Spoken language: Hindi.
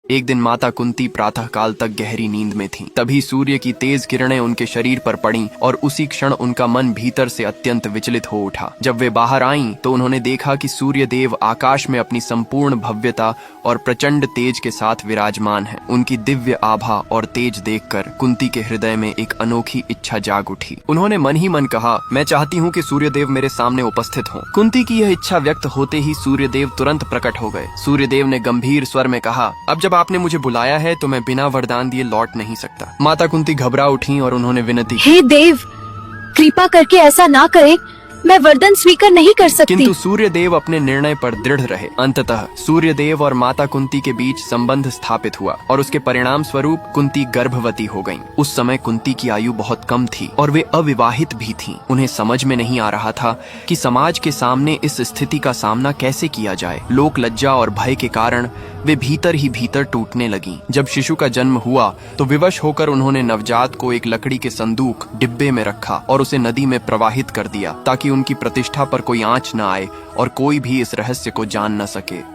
एक दिन माता कुंती प्रातः काल तक गहरी नींद में थीं। तभी सूर्य की तेज किरणें उनके शरीर पर पड़ीं और उसी क्षण उनका मन भीतर से अत्यंत विचलित हो उठा। जब वे बाहर आईं तो उन्होंने देखा कि सूर्य देव आकाश में अपनी संपूर्ण भव्यता और प्रचंड तेज के साथ विराजमान हैं। उनकी दिव्य आभा और तेज देखकर कुंती के हृदय में एक अनोखी इच्छा जाग उठी। उन्होंने मन ही मन कहा, मैं चाहती हूँ कि सूर्यदेव मेरे सामने उपस्थित हों। कुंती की यह इच्छा व्यक्त होते ही सूर्यदेव तुरंत प्रकट हो गए। सूर्यदेव ने गंभीर स्वर में कहा, अब जब आपने मुझे बुलाया है तो मैं बिना वरदान दिए लौट नहीं सकता। माता कुंती घबरा उठी और उन्होंने विनती की, हे देव, कृपा करके ऐसा ना करें, मैं वरदान स्वीकार नहीं कर सकती। किंतु सूर्यदेव अपने निर्णय पर दृढ़ रहे। अंततः सूर्यदेव और माता कुंती के बीच संबंध स्थापित हुआ और उसके परिणाम स्वरूप कुंती गर्भवती हो गईं। उस समय कुंती की आयु बहुत कम थी और वे अविवाहित भी थीं। उन्हें समझ में नहीं आ रहा था कि समाज के सामने इस स्थिति का सामना कैसे किया जाए। लोक लज्जा और भय के कारण वे भीतर ही भीतर टूटने लगीं। जब शिशु का जन्म हुआ तो विवश होकर उन्होंने नवजात को एक लकड़ी के संदूक डिब्बे में रखा और उसे नदी में प्रवाहित कर दिया ताकि उनकी प्रतिष्ठा पर कोई आंच न आए और कोई भी इस रहस्य को जान न सके।